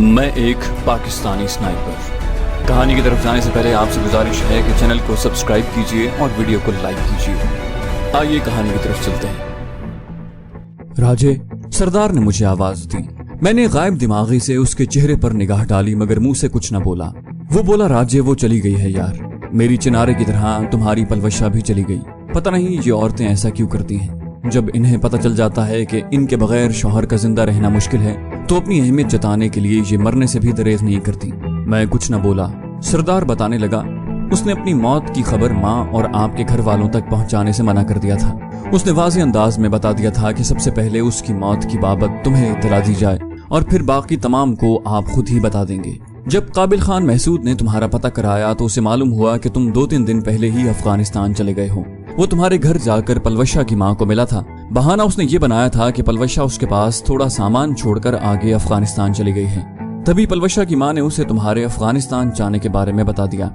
मैं एक पाकिस्तानी स्नाइपर। कहानी की तरफ जाने से पहले आपसे गुजारिश है कि चैनल को सब्सक्राइब कीजिए और वीडियो को लाइक कीजिए। आइए कहानी की तरफ चलते हैं। राजे, सरदार ने मुझे आवाज दी। मैंने गायब दिमागी से उसके चेहरे पर निगाह डाली मगर मुंह से कुछ न बोला। वो बोला, राजे वो चली गई है यार, मेरी चिनारे की तरह तुम्हारी पलवशा भी चली गई। पता नहीं ये औरतें ऐसा क्यों करती हैं। जब इन्हें पता चल जाता है कि इनके बगैर शौहर का जिंदा रहना मुश्किल है तो अपनी अहमियत जताने के लिए ये मरने से भी दरेज नहीं करती। मैं कुछ न बोला। सरदार बताने लगा, उसने अपनी मौत की खबर माँ और आपके घर वालों तक पहुंचाने से मना कर दिया था। उसने वाज़ेह अंदाज में बता दिया था कि सबसे पहले उसकी मौत की बाबत तुम्हें इत्तला दी जाए और फिर बाकी तमाम को आप खुद ही बता देंगे। जब काबिल खान महसूद ने तुम्हारा पता कराया तो उसे मालूम हुआ कि तुम 2-3 दिन पहले ही अफगानिस्तान चले गए हो। वो तुम्हारे घर जाकर पलवशा की माँ को मिला था। बहाना उसने ये बनाया था कि पलवशा उसके पास थोड़ा सामान छोड़कर आगे अफगानिस्तान चली गई है। तभी पलवशा की माँ ने उसे तुम्हारे अफगानिस्तान जाने के बारे में बता दिया।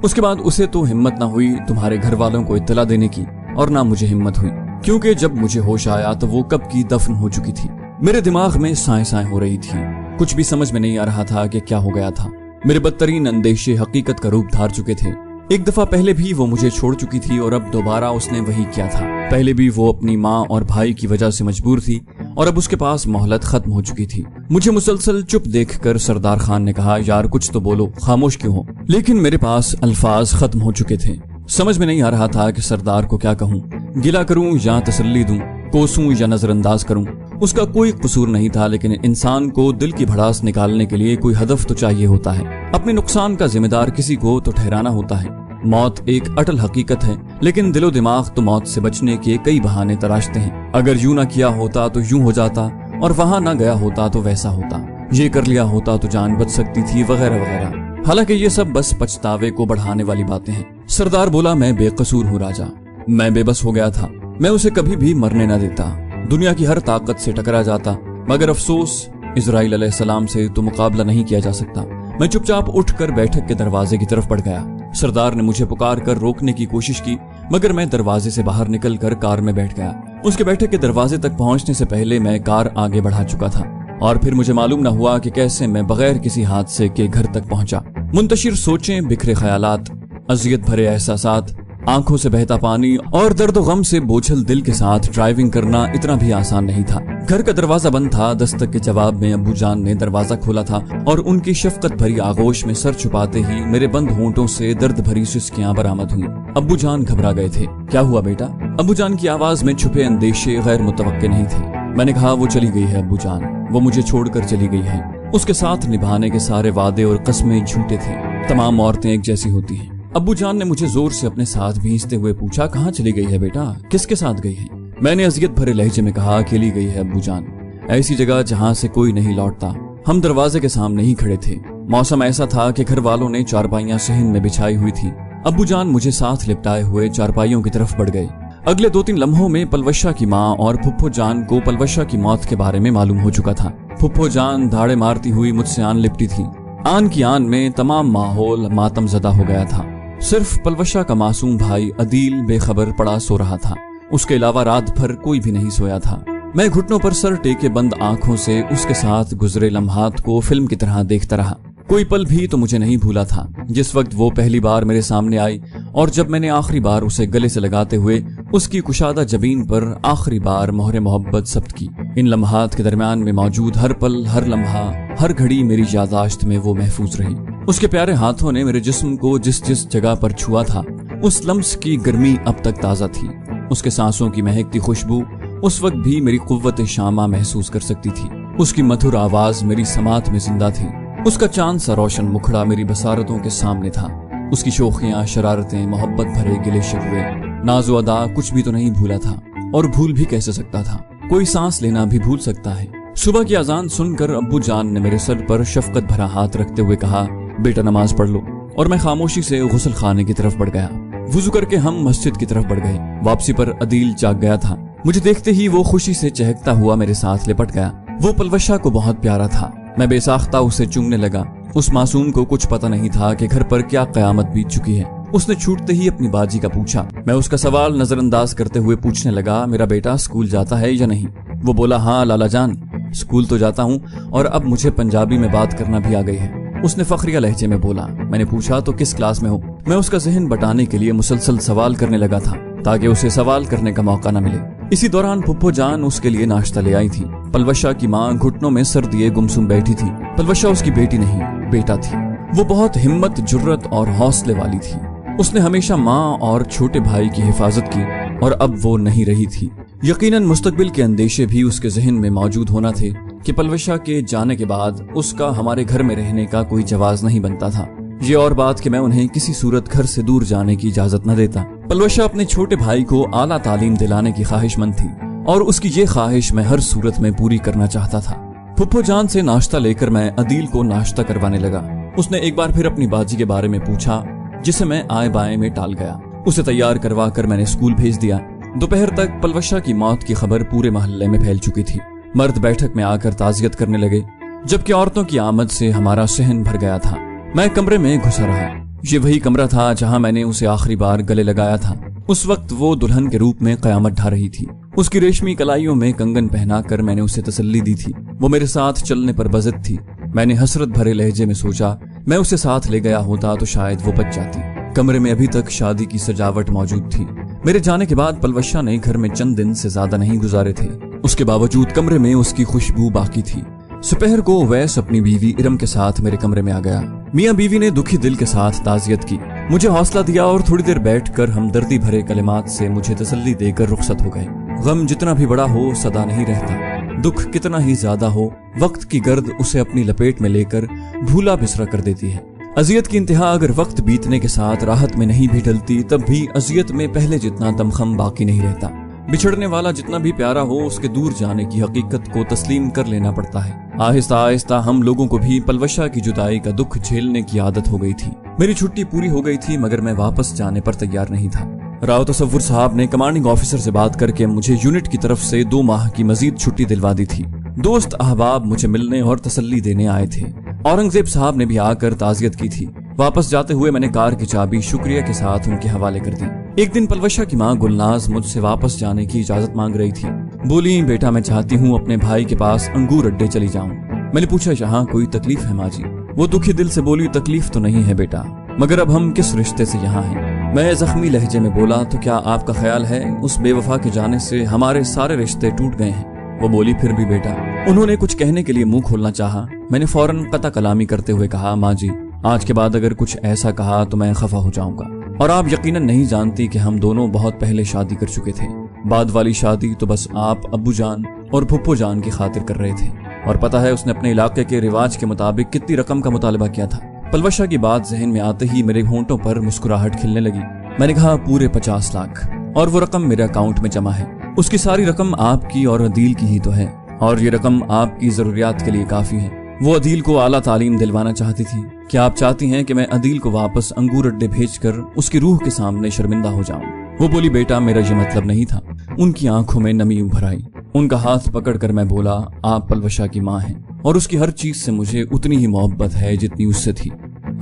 उसके बाद उसे तो हिम्मत न हुई तुम्हारे घर वालों को इत्तला देने की और ना मुझे हिम्मत हुई, क्योंकि जब मुझे होश आया तो वो कब की दफन हो चुकी थी। मेरे दिमाग में साएं साएं हो रही थी। कुछ भी समझ में नहीं आ रहा था कि क्या हो गया था। मेरे बदतरीन अंदेशे हकीकत का रूप धार चुके थे। एक दफा पहले भी वो मुझे छोड़ चुकी थी और अब दोबारा उसने वही किया था। पहले भी वो अपनी माँ और भाई की वजह से मजबूर थी और अब उसके पास मोहलत खत्म हो चुकी थी। मुझे मुसलसल चुप देखकर सरदार खान ने कहा, यार कुछ तो बोलो, खामोश क्यों हो? लेकिन मेरे पास अल्फाज खत्म हो चुके थे। समझ में नहीं आ रहा था कि सरदार को क्या कहूँ। गिला करूँ या तसल्ली दूं, कोसूं या नजरअंदाज करूं। उसका कोई कसूर नहीं था, लेकिन इंसान को दिल की भड़ास निकालने के लिए कोई हदफ तो चाहिए होता है। अपने नुकसान का जिम्मेदार किसी को तो ठहराना होता है। मौत एक अटल हकीकत है, लेकिन दिलो दिमाग तो मौत से बचने के कई बहाने तराशते हैं। अगर यूं ना किया होता तो यूं हो जाता, और वहां ना गया होता तो वैसा होता, ये कर लिया होता तो जान बच सकती थी, वगैरह वगैरह। हालांकि ये सब बस पछतावे को बढ़ाने वाली बातें हैं। सरदार बोला, मैं बेकसूर हूँ राजा, मैं बेबस हो गया था। मैं उसे कभी भी मरने न देता, दुनिया की हर ताकत से टकरा जाता, मगर अफसोस इजराइल अलैहिस्सलाम से तो मुकाबला नहीं किया जा सकता। मैं चुपचाप उठकर बैठक के दरवाजे की तरफ बढ़ गया। सरदार ने मुझे पुकार कर रोकने की कोशिश की, मगर मैं दरवाजे से बाहर निकलकर कार में बैठ गया। उसके बैठक के दरवाजे तक पहुंचने से पहले मैं कार आगे बढ़ा चुका था और फिर मुझे मालूम न हुआ कि कैसे मैं बगैर किसी हादसे के घर तक पहुंचा। मुंतशिर सोचें, बिखरे ख्यालात, अजियत भरे एहसासात, आंखों से बहता पानी और दर्द गम से बोझल दिल के साथ ड्राइविंग करना इतना भी आसान नहीं था। घर का दरवाजा बंद था। दस्तक के जवाब में अब्बू जान ने दरवाजा खोला था और उनकी शफकत भरी आगोश में सर छुपाते ही मेरे बंद होंठों से दर्द भरी सिसकियां बरामद हुई। अब्बू जान घबरा गए थे। क्या हुआ बेटा? अब्बू जान की आवाज में छुपे अंदेशे गैर मुतवक्के नहीं थे। मैंने कहा, वो चली गई है अब्बू जान, वो मुझे छोड़कर चली गई है। उसके साथ निभाने के सारे वादे और कस्में झूठे थे। तमाम औरतें एक जैसी होती हैं। अब्बू जान ने मुझे जोर से अपने साथ भींचते हुए पूछा, कहाँ चली गई है बेटा? किसके साथ गई है? मैंने अजियत भरे लहजे में कहा, अकेली गई है अब्बू जान, ऐसी जगह जहाँ से कोई नहीं लौटता। हम दरवाजे के सामने ही खड़े थे। मौसम ऐसा था कि घर वालों ने चारपाइयां सहन में बिछाई हुई थी। अब्बू जान मुझे साथ लिपटाए हुए चारपाइयों की तरफ बढ़ गए। अगले 2-3 लम्हों में पलवशा की माँ और फुफ्फो जान को पलवशा की मौत के बारे में मालूम हो चुका था। फुफ्फो जान धाड़े मारती हुई मुझसे आन लिपटी थी। आन की आन में तमाम माहौल मातम ज़दा हो गया था। सिर्फ पलवशा का मासूम भाई अदील बेखबर पड़ा सो रहा था। उसके अलावा रात भर कोई भी नहीं सोया था। मैं घुटनों पर सर टेके बंद आंखों से उसके साथ गुजरे लम्हात को फिल्म की तरह देखता रहा। कोई पल भी तो मुझे नहीं भूला था जिस वक्त वो पहली बार मेरे सामने आई और जब मैंने आखिरी बार उसे गले से लगाते हुए उसकी कुशादा जबीन पर आखिरी बार मोहरे मोहब्बत जब्त की। इन लम्हात के दरमियान में मौजूद हर पल, हर लम्हा, हर घड़ी मेरी यादाश्त में वो महफूज रही। उसके प्यारे हाथों ने मेरे जिस्म को जिस जिस जगह पर छुआ था उस लम्स की गर्मी अब तक ताजा थी। उसके सांसों की महकती खुशबू उस वक्त भी मेरी कुव्वत शामा महसूस कर सकती थी। उसकी मधुर आवाज मेरी समात में जिंदा थी। उसका चांद सा रोशन मुखड़ा मेरी बसारतों के सामने था। उसकी शोखियां, शरारतें, मोहब्बत भरे गिले शिकवे, नाज़ो अदा, कुछ भी तो नहीं भूला था और भूल भी कैसे सकता था। कोई सांस लेना भी भूल सकता है। सुबह की अजान सुनकर अब्बू जान ने मेरे सर पर शफकत भरा हाथ रखते हुए कहा, बेटा नमाज पढ़ लो। और मैं खामोशी से गुस्ल खाने की तरफ बढ़ गया। वुजू करके हम मस्जिद की तरफ बढ़ गए। वापसी पर अदील जाग गया था। मुझे देखते ही वो खुशी से चहकता हुआ मेरे साथ लिपट गया। वो पलवशा को बहुत प्यारा था। मैं बेसाख्ता उसे चूमने लगा। उस मासूम को कुछ पता नहीं था कि घर पर क्या कयामत बीत चुकी है। उसने छूटते ही अपनी बाजी का पूछा। मैं उसका सवाल नजरअंदाज करते हुए पूछने लगा, मेरा बेटा स्कूल जाता है या नहीं? वो बोला, हाँ लाला जान, स्कूल तो जाता हूँ और अब मुझे पंजाबी में बात करना भी आ गई है। उसने फखरिया लहजे में बोला। मैंने पूछा, तो किस क्लास में हो? मैं उसका जहन बटाने के लिए मुसलसल सवाल करने लगा था ताकि उसे सवाल करने का मौका न मिले। इसी दौरान फुप्पो जान उसके लिए नाश्ता ले आई थी। पलवशा की माँ घुटनों में सर दिए गुमसुम बैठी थी। पलवशा उसकी बेटी नहीं, बेटा थी। वो बहुत हिम्मत, जुर्रत और हौसले वाली थी। उसने हमेशा माँ और छोटे भाई की हिफाजत की और अब वो नहीं रही थी। यकीनन मुस्तकबिल के अंदेशे भी उसके जहन में मौजूद होना थे कि पलवशा के जाने के बाद उसका हमारे घर में रहने का कोई जवाज नहीं बनता था। ये और बात कि मैं उन्हें किसी सूरत घर से दूर जाने की इजाजत न देता। पलवशा अपने छोटे भाई को आला तालीम दिलाने की ख्वाहिशमंद थी और उसकी ये ख्वाहिश मैं हर सूरत में पूरी करना चाहता था। फुप्पो जान से नाश्ता लेकर मैं अदील को नाश्ता करवाने लगा। उसने एक बार फिर अपनी बाजी के बारे में पूछा, जिसे मैं आए बाएं में टाल गया। उसे तैयार करवा कर मैंने स्कूल भेज दिया। दोपहर तक पलवशा की मौत की खबर पूरे मोहल्ले में फैल चुकी थी। मर्द बैठक में आकर ताज़ियत करने लगे, जबकि औरतों की आमद से हमारा सहन भर गया था। मैं कमरे में घुसा रहा। ये वही कमरा था जहां मैंने उसे आखिरी बार गले लगाया था। उस वक्त वो दुल्हन के रूप में कयामत ढा रही थी। उसकी रेशमी कलाइयों में कंगन पहनाकर मैंने उसे तसल्ली दी थी। वो मेरे साथ चलने पर बज़द थी। मैंने हसरत भरे लहजे में सोचा, मैं उसे साथ ले गया होता तो शायद वो बच जाती। कमरे में अभी तक शादी की सजावट मौजूद थी। मेरे जाने के बाद पलवशा ने घर में चंद दिन से ज्यादा नहीं गुजारे थे। उसके बावजूद कमरे में उसकी खुशबू बाकी थी। दोपहर को वैस अपनी बीवी इरम के साथ मेरे कमरे में आ गया। मियाँ बीवी ने दुखी दिल के साथ ताज़ियत की, मुझे हौसला दिया और थोड़ी देर बैठकर हमदर्दी भरे कलिमात से मुझे तसल्ली देकर रुखसत हो गए। गम जितना भी बड़ा हो सदा नहीं रहता, दुख कितना ही ज्यादा हो वक्त की गर्द उसे अपनी लपेट में लेकर भूला बिसरा कर देती है। अजियत की इंतहा अगर वक्त बीतने के साथ राहत में नहीं भी ढलती, तब भी अजियत में पहले जितना दमखम बाकी नहीं रहता। बिछड़ने वाला जितना भी प्यारा हो, उसके दूर जाने की हकीकत को तस्लीम कर लेना पड़ता है। आहिस्ता आहिस्ता हम लोगों को भी पलवशा की जुदाई का दुख झेलने की आदत हो गई थी। मेरी छुट्टी पूरी हो गई थी, मगर मैं वापस जाने पर तैयार नहीं था। राव तसव्वुर साहब ने कमांडिंग ऑफिसर से बात करके मुझे यूनिट की तरफ से 2 माह की मजीद छुट्टी दिलवा दी थी। दोस्त अहबाब मुझे मिलने और तसल्ली देने आए थे। औरंगजेब साहब ने भी आकर ताज़ियत की थी। वापस जाते हुए मैंने कार की चाबी शुक्रिया के साथ उनके हवाले कर दी। एक दिन पलवशा की माँ गुलनाज मुझसे वापस जाने की इजाजत मांग रही थी। बोली, बेटा मैं चाहती हूँ अपने भाई के पास अंगूर अड्डे चली जाऊँ। मैंने पूछा, यहाँ कोई तकलीफ है माँ जी? वो दुखी दिल से बोली, तकलीफ तो नहीं है बेटा, मगर अब हम किस रिश्ते से यहाँ हैं? मैं जख्मी लहजे में बोला, तो क्या आपका ख्याल है उस बेवफा के जाने से हमारे सारे रिश्ते टूट गए हैं? वो बोली, फिर भी बेटा। उन्होंने कुछ कहने के लिए मुंह खोलना चाहा। मैंने फौरन कता कलामी करते हुए कहा, माँ जी आज के बाद अगर कुछ ऐसा कहा तो मैं खफा हो जाऊंगा, और आप यकीनन नहीं जानती कि हम दोनों बहुत पहले शादी कर चुके थे। बाद वाली शादी तो बस आप अब्बू जान और फुप्पो जान की खातिर कर रहे थे, और पता है उसने अपने इलाके के रिवाज के मुताबिक कितनी रकम का मुतालबा किया था। पलवशा की बात जहन में आते ही मेरे होंठों पर मुस्कुराहट खिलने लगी। मैंने कहा, पूरे 50 लाख, और वो रकम मेरे अकाउंट में जमा है। उसकी सारी रकम आपकी और अदील की ही तो है, और ये रकम आपकी जरूरियात के लिए काफी है। वो अदील को आला तालीम दिलवाना चाहती थी। क्या आप चाहती हैं कि मैं अदील को वापस अंगूर अड्डे भेजकर उसकी रूह के सामने शर्मिंदा हो जाऊं? वो बोली, बेटा मेरा ये मतलब नहीं था। उनकी आंखों में नमी उभर आई। उनका हाथ पकड़कर मैं बोला, आप पलवशा की माँ हैं और उसकी हर चीज से मुझे उतनी ही मोहब्बत है जितनी उससे थी।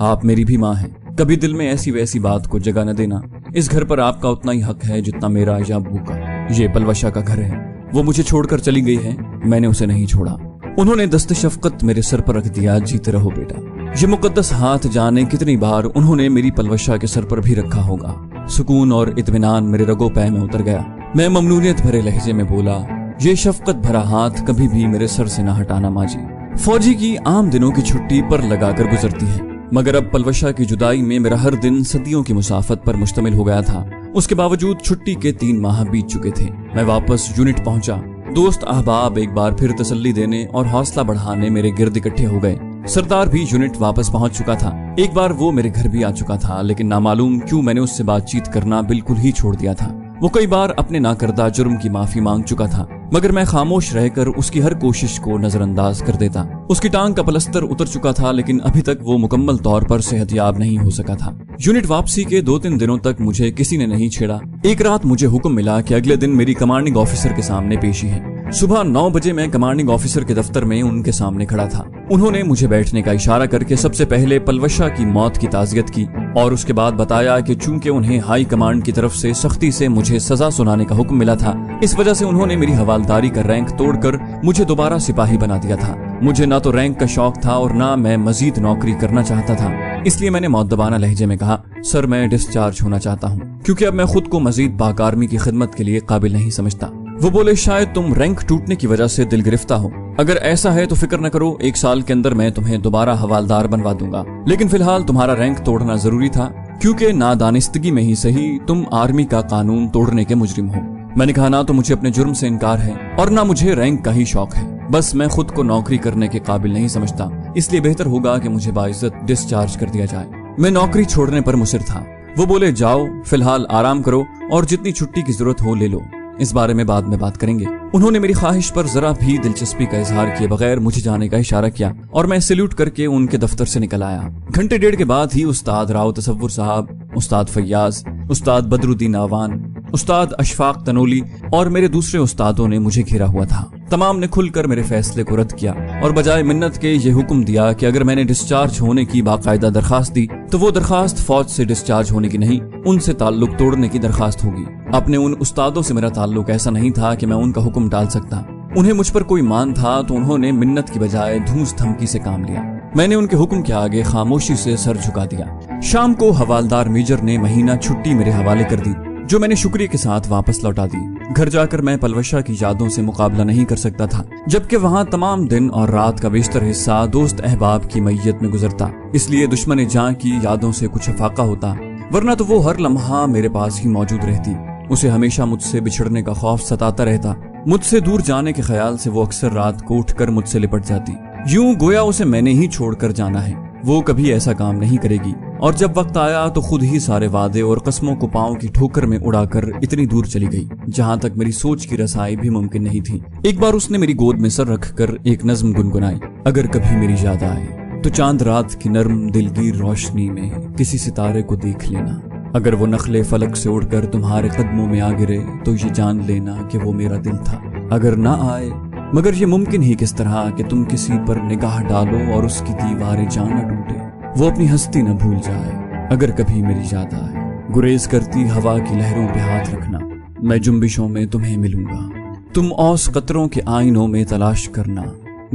आप मेरी भी माँ हैं। कभी दिल में ऐसी वैसी बात को जगह न देना। इस घर पर आपका उतना ही हक है जितना मेरा या अब्बू का। ये पलवशा का घर है। वो मुझे छोड़कर चली गई है, मैंने उसे नहीं छोड़ा। उन्होंने दस्ते शफकत मेरे सर पर रख दिया, जीते रहो बेटा। ये मुकद्दस हाथ जाने कितनी बार उन्होंने मेरी पलवशा के सर पर भी रखा होगा। सुकून और इत्मीनान मेरे रगो पै में उतर गया। मैं ममनूनियत भरे लहजे में बोला, ये शफकत भरा हाथ कभी भी मेरे सर से न हटाना माँ जी। फौजी की आम दिनों की छुट्टी पर लगाकर गुजरती है, मगर अब पलवशा की जुदाई में मेरा हर दिन सदियों की मुसाफत पर मुश्तमिल हो गया था। उसके बावजूद छुट्टी के 3 माह बीत चुके थे। मैं वापस यूनिट पहुंचा। दोस्त अहबाब एक बार फिर तसल्ली देने और हौसला बढ़ाने मेरे गिर्द इकट्ठे हो गए। सरदार भी यूनिट वापस पहुंच चुका था। एक बार वो मेरे घर भी आ चुका था, लेकिन नामालूम क्यों मैंने उससे बातचीत करना बिल्कुल ही छोड़ दिया था। वो कई बार अपने नाकर्दा जुर्म की माफी मांग चुका था, मगर मैं खामोश रहकर उसकी हर कोशिश को नजरअंदाज कर देता। उसकी टांग का पलस्तर उतर चुका था, लेकिन अभी तक वो मुकम्मल तौर पर सेहतयाब नहीं हो सका था। यूनिट वापसी के 2-3 दिनों तक मुझे किसी ने नहीं छेड़ा। एक रात मुझे हुक्म मिला कि अगले दिन मेरी कमांडिंग ऑफिसर के सामने पेशी है। सुबह 9 बजे मैं कमांडिंग ऑफिसर के दफ्तर में उनके सामने खड़ा था। उन्होंने मुझे बैठने का इशारा करके सबसे पहले पलवशा की मौत की ताज़ियत की और उसके बाद बताया कि चूंकि उन्हें हाई कमांड की तरफ से सख्ती से मुझे सजा सुनाने का हुक्म मिला था, इस वजह से उन्होंने मेरी हवालदारी का रैंक तोड़कर मुझे दोबारा सिपाही बना दिया था। मुझे ना तो रैंक का शौक था और ना मैं मजीद नौकरी करना चाहता था, इसलिए मैंने मौद्दबाना लहजे में कहा, सर मैं डिस्चार्ज होना चाहता हूँ क्योंकि अब मैं खुद को मजीद पाक आर्मी की खिदमत के लिए काबिल नहीं समझता। वो बोले, शायद तुम रैंक टूटने की वजह से दिल गिरफ्ता हो। अगर ऐसा है तो फिक्र न करो, 1 साल के अंदर मैं तुम्हें दोबारा हवालदार बनवा दूंगा, लेकिन फिलहाल तुम्हारा रैंक तोड़ना जरूरी था क्योंकि नादानिस्तगी में ही सही तुम आर्मी का कानून तोड़ने के मुजरिम हो। मैंने कहा, ना तो मुझे अपने जुर्म से इनकार है और ना मुझे रैंक का ही शौक है, बस मैं खुद को नौकरी करने के काबिल नहीं समझता, इसलिए बेहतर होगा कि मुझे बाइज्जत डिस्चार्ज कर दिया जाए। मैं नौकरी छोड़ने पर मुसिर था। वो बोले, जाओ फिलहाल आराम करो और जितनी छुट्टी की जरूरत हो ले लो, इस बारे में बाद में बात करेंगे। उन्होंने मेरी ख्वाहिश पर जरा भी दिलचस्पी का इजहार किए बगैर मुझे जाने का इशारा किया और मैं सैल्यूट करके उनके दफ्तर से निकल आया। घंटे डेढ़ के बाद ही उस्ताद राव तसव्वुर साहब, उस्ताद फैयाज, उस्ताद बदरुद्दीन आवान, उस्ताद अशफाक तनोली और मेरे दूसरे उस्तादों ने मुझे घेरा हुआ था। तमाम ने खुलकर मेरे फैसले को रद्द किया और बजाय मिन्नत के ये हुक्म दिया कि अगर मैंने डिस्चार्ज होने की बाकायदा दरखास्त दी तो वो दरखास्त फौज से डिस्चार्ज होने की नहीं, उनसे ताल्लुक तोड़ने की दरखास्त होगी। अपने उन उस्तादों से मेरा ताल्लुक ऐसा नहीं था कि मैं उनका हुक्म टाल सकता। उन्हें मुझ पर कोई मान था तो उन्होंने मिन्नत की बजाय धूस धमकी से काम लिया। मैंने उनके हुक्म के आगे खामोशी से सर झुका दिया। शाम को हवालदार मेजर ने महीना छुट्टी मेरे हवाले कर दी, जो मैंने शुक्रिया के साथ वापस लौटा दी। घर जाकर मैं पलवशा की यादों से मुकाबला नहीं कर सकता था, जबकि वहाँ तमाम दिन और रात का बेशतर हिस्सा दोस्त अहबाब की मैयत में गुजरता, इसलिए दुश्मन जान की यादों से कुछ फाका होता, वरना तो वो हर लम्हा मेरे पास ही मौजूद रहती। उसे हमेशा मुझसे बिछड़ने का खौफ सताता रहता। मुझसे दूर जाने के ख्याल से वो अक्सर रात को उठकर मुझसे लिपट जाती, यूं गोया उसे मैंने ही छोड़कर जाना है। वो कभी ऐसा काम नहीं करेगी और जब वक्त आया तो खुद ही सारे वादे और कस्मों को पांव की ठोकर में उड़ाकर इतनी दूर चली गई जहां तक मेरी सोच की रसाई भी मुमकिन नहीं थी। एक बार उसने मेरी गोद में सर रखकर एक नज्म गुनगुनाई, अगर कभी मेरी याद आए तो चांद रात की नर्म दिलगीर रोशनी में किसी सितारे को देख लेना, अगर वो नखले फलक से उड़कर तुम्हारे कदमों में आ गिरे तो ये जान लेना कि वो मेरा दिल था। अगर ना आए मगर ये मुमकिन ही किस तरह कि तुम किसी पर निगाह डालो और उसकी दीवारें जान न टूटे, वो अपनी हस्ती न भूल जाए, अगर कभी मेरी याद आए। गुरेज करती हवा की लहरों पे हाथ रखना, मैं जुम्बिशों में तुम्हें मिलूंगा, तुम औस कतरों के आईनों में तलाश करना।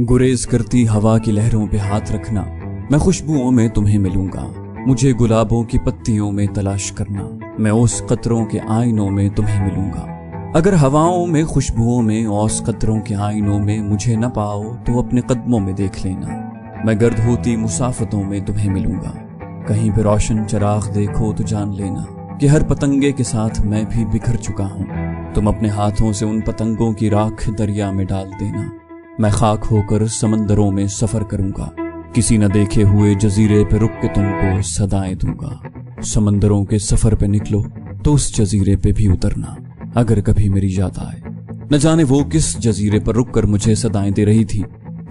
गुरेज करती हवा की लहरों पे हाथ रखना, मैं खुशबुओं में तुम्हें मिलूंगा, मुझे गुलाबों की पत्तियों में तलाश करना, मैं उस कतरों के आईनों में तुम्हें मिलूंगा। अगर हवाओं में, खुशबुओं में, औस कतरों के आईनों में मुझे न पाओ तो अपने कदमों में देख लेना, मैं गर्द होती मुसाफतों में तुम्हें मिलूंगा। कहीं पे रोशन चराग देखो तो जान लेना कि हर पतंगे के साथ मैं भी बिखर चुका हूँ, तुम अपने हाथों से उन पतंगों की राख दरिया में डाल देना, मैं खाक होकर समंदरों में सफर करूंगा, किसी न देखे हुए जजीरे पे रुक के तुमको सदाएं दूंगा। समंदरों के सफर पे निकलो तो उस जजीरे पे भी उतरना, अगर कभी मेरी याद आए। न जाने वो किस जजीरे पर रुककर मुझे सदाएं दे रही थी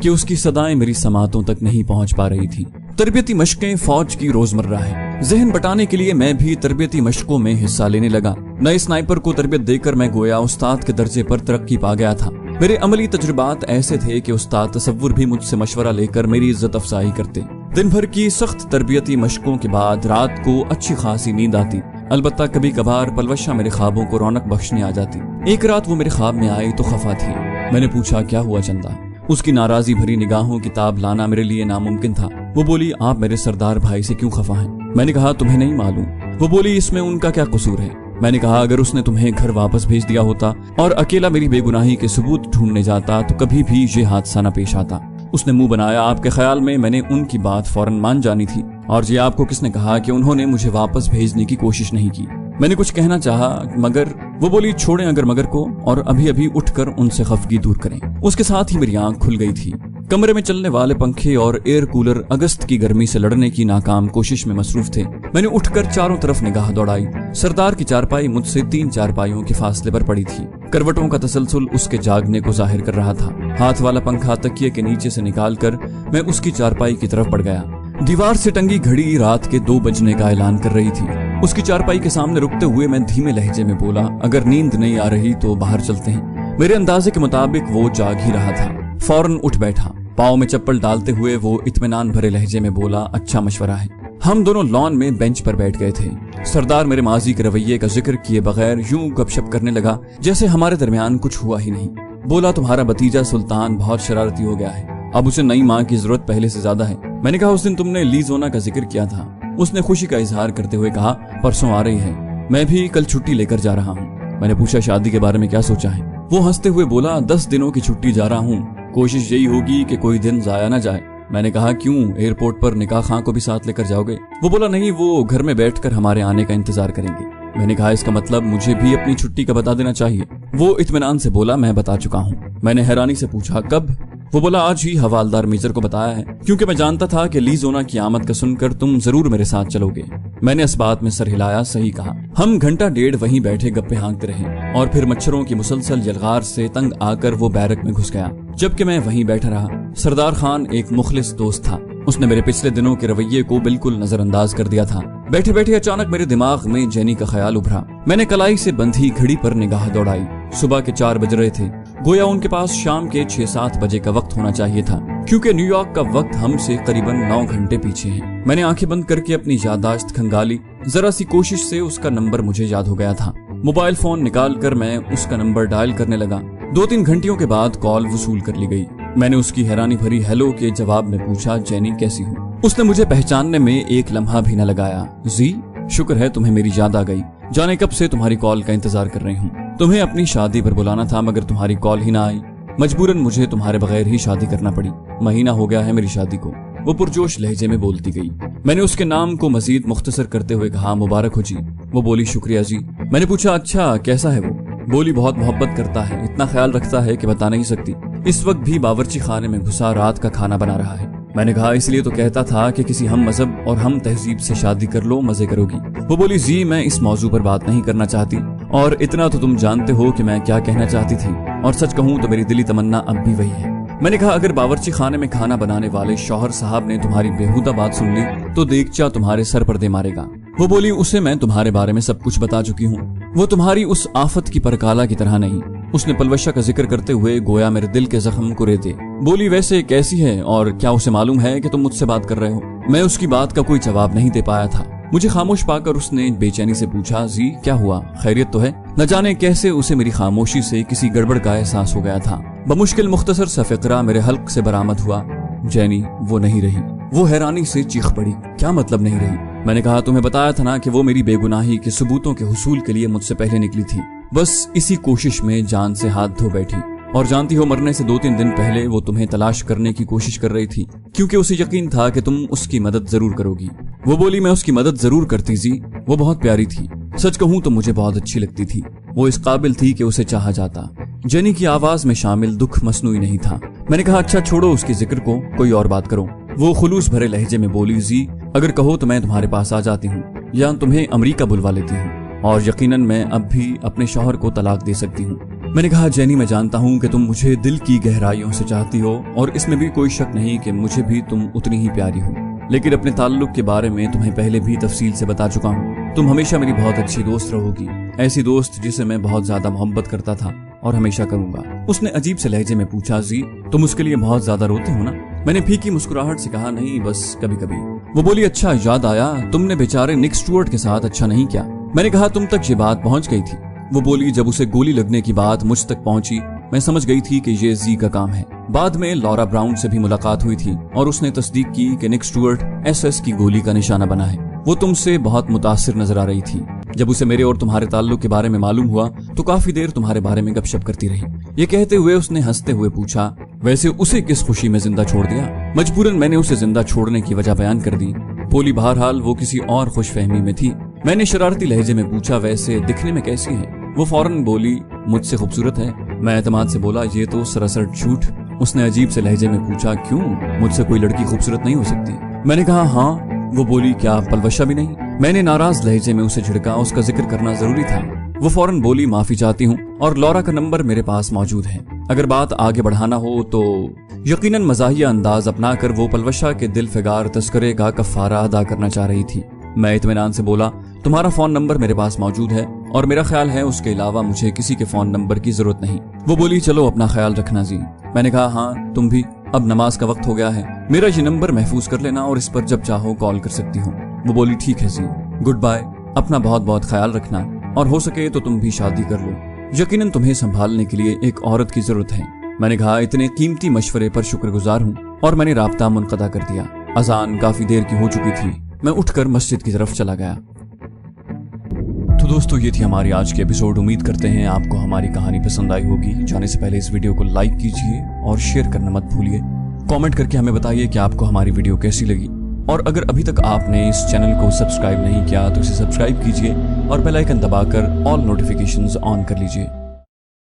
कि उसकी सदाएं मेरी समातों तक नहीं पहुंच पा रही थी। तरबियती मशकें फौज की रोजमर्रा है। जहन बटाने के लिए मैं भी तरबियती मशकों में हिस्सा लेने लगा। नए स्नाइपर को तरबियत देकर मैं गोया उस्ताद के दर्जे पर तरक्की पा गया था। मेरे अमली तजुर्बात ऐसे थे कि उस्ताद तसव्वुर भी मुझसे मशवरा लेकर मेरी इज्जत अफजाई करते। दिन भर की सख्त तरबियती मशकों के बाद रात को अच्छी खासी नींद आती। अलबत्ता कभी कभार पलवशा मेरे ख्वाबों को रौनक बख्शने आ जाती। एक रात वो मेरे ख्वाब में आई तो खफा थी। मैंने पूछा, क्या हुआ चंदा? उसकी नाराजी भरी निगाहों की ताब लाना मेरे लिए नामुमकिन था। वो बोली, आप मेरे सरदार भाई से क्यों खफा हैं? मैंने कहा, तुम्हें नहीं मालूम। वो बोली, इसमें उनका क्या कसूर है? मैंने कहा, अगर उसने तुम्हें घर वापस भेज दिया होता और अकेला मेरी बेगुनाही के सबूत ढूंढने जाता तो कभी भी ये हादसा न पेश आता। उसने मुंह बनाया, आपके ख्याल में मैंने उनकी बात फौरन मान जानी थी, और ये आपको किसने कहा कि उन्होंने मुझे वापस भेजने की कोशिश नहीं की? मैंने कुछ कहना चाहा मगर वो बोली, छोड़ें अगर मगर को और अभी अभी उठकर उनसे खफगी दूर करें। उसके साथ ही मेरी आंख खुल गई थी। कमरे में चलने वाले पंखे और एयर कूलर अगस्त की गर्मी से लड़ने की नाकाम कोशिश में मसरूफ थे। मैंने उठकर चारों तरफ निगाह दौड़ाई। सरदार की चारपाई मुझसे 3 चारपाइयों के फासले पर पड़ी थी। करवटों का तसलसल उसके जागने को जाहिर कर रहा था। हाथ वाला पंखा तकिए के नीचे से निकालकर मैं उसकी चारपाई की तरफ बढ़ गया। दीवार से टंगी घड़ी रात के 2 बजने का ऐलान कर रही थी। उसकी चारपाई के सामने रुकते हुए मैं धीमे लहजे में बोला, अगर नींद नहीं आ रही तो बाहर चलते हैं। मेरे अंदाजे के मुताबिक वो जाग ही रहा था। फौरन उठ बैठा, पाँव में चप्पल डालते हुए वो इत्मीनान भरे लहजे में बोला, अच्छा मशवरा है। हम दोनों लॉन में बेंच पर बैठ गए थे। सरदार मेरे माजी के रवैये का जिक्र किए बगैर यूं गपशप करने लगा जैसे हमारे दरमियान कुछ हुआ ही नहीं। बोला, तुम्हारा भतीजा सुल्तान बहुत शरारती हो गया है, अब उसे नई माँ की जरूरत पहले से ज्यादा है। मैंने कहा, उस दिन तुमने लीजोना का जिक्र किया था। उसने खुशी का इजहार करते हुए कहा, परसों आ रही है, मैं भी कल छुट्टी लेकर जा रहा हूँ। मैंने पूछा, शादी के बारे में क्या सोचा है? वो हंसते हुए बोला, 10 दिनों की छुट्टी जा रहा हूँ, कोशिश यही होगी कि कोई दिन जाया ना जाए। मैंने कहा, क्यों, एयरपोर्ट पर निकाह खां को भी साथ लेकर जाओगे? वो बोला, नहीं, वो घर में बैठकर हमारे आने का इंतजार करेंगे। मैंने कहा, इसका मतलब मुझे भी अपनी छुट्टी का बता देना चाहिए। वो इत्मीनान से बोला, मैं बता चुका हूँ। मैंने हैरानी से पूछा, कब? वो बोला, आज ही हवालदार मेजर को बताया है, क्योंकि मैं जानता था कि लीजोना की आमद का सुनकर तुम जरूर मेरे साथ चलोगे। मैंने इस बात में सर हिलाया, सही कहा। हम घंटा डेढ़ वहीं बैठे गप्पे हाँकते रहे और फिर मच्छरों की मुसलसल यलगार से तंग आकर वो बैरक में घुस गया, जबकि मैं वहीं बैठा रहा। सरदार खान एक मुखलिस दोस्त था। उसने मेरे पिछले दिनों के रवैये को बिल्कुल नजरअंदाज कर दिया था। बैठे बैठे अचानक मेरे दिमाग में जेनी का ख्याल उभरा। मैंने कलाई से बंधी घड़ी पर निगाह दौड़ाई। सुबह के 4 बज रहे थे। गोया उनके पास शाम के 6-7 बजे का वक्त होना चाहिए था, क्योंकि न्यूयॉर्क का वक्त हमसे करीबन 9 घंटे पीछे है। मैंने आंखें बंद करके अपनी याददाश्त खंगाली। जरा सी कोशिश से उसका नंबर मुझे याद हो गया था। मोबाइल फोन निकाल कर मैं उसका नंबर डायल करने लगा। 2-3 घंटियों के बाद कॉल वसूल कर ली गई। मैंने उसकी हैरानी भरी हेलो के जवाब में पूछा, जेनी कैसी हो? उसने मुझे पहचानने में एक लम्हा भी न लगाया। जी, शुक्र है तुम्हें मेरी याद आ गई। जाने कब से तुम्हारी कॉल का इंतजार कर रही हूँ। तुम्हें अपनी शादी पर बुलाना था, मगर तुम्हारी कॉल ही ना आई। मजबूरन मुझे तुम्हारे बगैर ही शादी करना पड़ी। महीना हो गया है मेरी शादी को। वो पुरजोश लहजे में बोलती गई। मैंने उसके नाम को मजीद मुख्तसर करते हुए कहा, मुबारक हो जी। वो बोली, शुक्रिया जी। मैंने पूछा, अच्छा कैसा है वो? बोली, बहुत मोहब्बत करता है, इतना ख्याल रखता है कि बता नहीं सकती। इस वक्त भी बावर्ची खाने में घुसा रात का खाना बना रहा है। मैंने कहा, इसलिए तो कहता था कि किसी हम मजहब और हम तहजीब से शादी कर लो, मजे करोगी। वो बोली, जी मैं इस मौजू पर बात नहीं करना चाहती, और इतना तो तुम जानते हो कि मैं क्या कहना चाहती थी, और सच कहूँ तो मेरी दिली तमन्ना अब भी वही है। मैंने कहा, अगर बावर्ची खाने में खाना बनाने वाले शौहर साहब ने तुम्हारी बेहुदा बात सुन ली तो देगचा तुम्हारे सर पर दे मारेगा। वो बोली, उसे मैं तुम्हारे बारे में सब कुछ बता चुकी हूँ। वो तुम्हारी उस आफत की परकाला की तरह नहीं। उसने पलवशा का जिक्र करते हुए गोया मेरे दिल के जख्म को रेते। बोली, वैसे कैसी है और क्या उसे मालूम है कि तुम मुझसे बात कर रहे हो? मैं उसकी बात का कोई जवाब नहीं दे पाया था। मुझे खामोश पाकर उसने बेचैनी से पूछा, जी क्या हुआ, खैरियत तो है? न जाने कैसे उसे मेरी खामोशी से किसी गड़बड़ का एहसास हो गया था। बमुश्किल मुख्तसर सा फिक्रा मेरे हल्क से बरामद हुआ, जेनी वो नहीं रही। वो हैरानी से चीख पड़ी, क्या मतलब नहीं रही? मैंने कहा, तुम्हें बताया था ना कि वो मेरी बेगुनाही के सबूतों के हुसूल के लिए मुझसे पहले निकली थी। बस इसी कोशिश में जान से हाथ धो बैठी। और जानती हो, मरने से 2-3 दिन पहले वो तुम्हें तलाश करने की कोशिश कर रही थी, क्योंकि उसे यकीन था कि तुम उसकी मदद जरूर करोगी। वो बोली, मैं उसकी मदद जरूर करती जी। वो बहुत प्यारी थी, सच कहूँ तो मुझे बहुत अच्छी लगती थी। वो इस काबिल थी कि उसे चाहा जाता। जेनी की आवाज में शामिल दुख मसनूई नहीं था। मैंने कहा, अच्छा छोड़ो उसके जिक्र को, कोई और बात करो। वो खुलूस भरे लहजे में बोली, जी अगर कहो तो मैं तुम्हारे पास आ जाती हूँ या तुम्हें अमरीका बुलवा लेती हूँ, और यकीनन मैं अब भी अपने शौहर को तलाक दे सकती हूँ। मैंने कहा, जेनी मैं जानता हूँ कि तुम मुझे दिल की गहराइयों से चाहती हो, और इसमें भी कोई शक नहीं कि मुझे भी तुम उतनी ही प्यारी हो, लेकिन अपने ताल्लुक के बारे में तुम्हें पहले भी तफसील से बता चुका हूँ। तुम हमेशा मेरी बहुत अच्छी दोस्त रहोगी, ऐसी दोस्त जिसे मैं बहुत ज्यादा मोहब्बत करता था और हमेशा करूंगा। उसने अजीब से लहजे में पूछा, जी तुम उसके लिए बहुत ज्यादा रोते हो ना? मैंने फीकी मुस्कुराहट से कहा, नहीं बस कभी कभी। वो बोली, अच्छा याद आया, तुमने बेचारे निक स्टुअर्ट के साथ अच्छा नहीं किया। मैंने कहा, तुम तक ये बात पहुंच गई थी। वो बोली, जब उसे गोली लगने की बात मुझ तक पहुंची मैं समझ गई थी कि ये जी का काम है। बाद में लॉरा ब्राउन से भी मुलाकात हुई थी और उसने तस्दीक की कि निक स्टुअर्ट SS की गोली का निशाना बना है। वो तुमसे बहुत मुतासिर नजर आ रही थी। जब उसे मेरे और तुम्हारे ताल्लुक के बारे में मालूम हुआ तो काफी देर तुम्हारे बारे में गपशप करती रही। ये कहते हुए उसने हंसते हुए पूछा, वैसे उसे किस खुशी में जिंदा छोड़ दिया? मजबूरन मैंने उसे जिंदा छोड़ने की वजह बयान कर दी। बोली, बहरहाल वो किसी और खुशफहमी में थी। मैंने शरारती लहजे में पूछा, वैसे दिखने में कैसी है? वो फौरन बोली, मुझसे खूबसूरत है। मैं एतमाद से बोला, ये तो सरासर झूठ। उसने अजीब से लहजे में पूछा, क्यों, मुझसे कोई लड़की खूबसूरत नहीं हो सकती? मैंने कहा, हाँ। वो बोली, क्या पलवशा भी नहीं? मैंने नाराज लहजे में उसे झिड़का, उसका जिक्र करना जरूरी था। वो फौरन बोली, माफी चाहती हूँ और लॉरा का नंबर मेरे पास मौजूद है। अगर बात आगे बढ़ाना हो तो यकीनन मज़ाहिया अंदाज अपनाकर वो पलवशा के दिल फिगार तस्करे का कफारा अदा करना चाह रही थी। मैं इत्मीनान से बोला, तुम्हारा फोन नंबर मेरे पास मौजूद है और मेरा ख्याल है उसके अलावा मुझे किसी के फोन नंबर की जरूरत नहीं। वो बोली, चलो अपना ख्याल रखना जी। मैंने कहा, हाँ तुम भी, अब नमाज का वक्त हो गया है, मेरा ये नंबर महफूज कर लेना और इस पर जब चाहो कॉल कर सकती हो। वो बोली, ठीक है जी, गुड बाय, अपना बहुत बहुत ख्याल रखना और हो सके तो तुम भी शादी कर लो, यकीनन तुम्हें संभालने के लिए एक औरत की जरूरत है। मैंने कहा, इतने कीमती मशवरे पर शुक्रगुजार हूँ और मैंने राब्ता मुनक़ता कर दिया। अजान काफी देर की हो चुकी थी। मैं उठकर मस्जिद की तरफ चला गया। तो दोस्तों, ये थी हमारी आज की एपिसोड। उम्मीद करते हैं आपको हमारी कहानी पसंद आई होगी। जाने से पहले इस वीडियो को लाइक कीजिए और शेयर करना मत भूलिए। कमेंट करके हमें बताइए कि आपको हमारी वीडियो कैसी लगी, और अगर अभी तक आपने इस चैनल को सब्सक्राइब नहीं किया तो इसे सब्सक्राइब कीजिए और बेल आइकन दबाकर ऑल नोटिफिकेशंस ऑन कर लीजिए।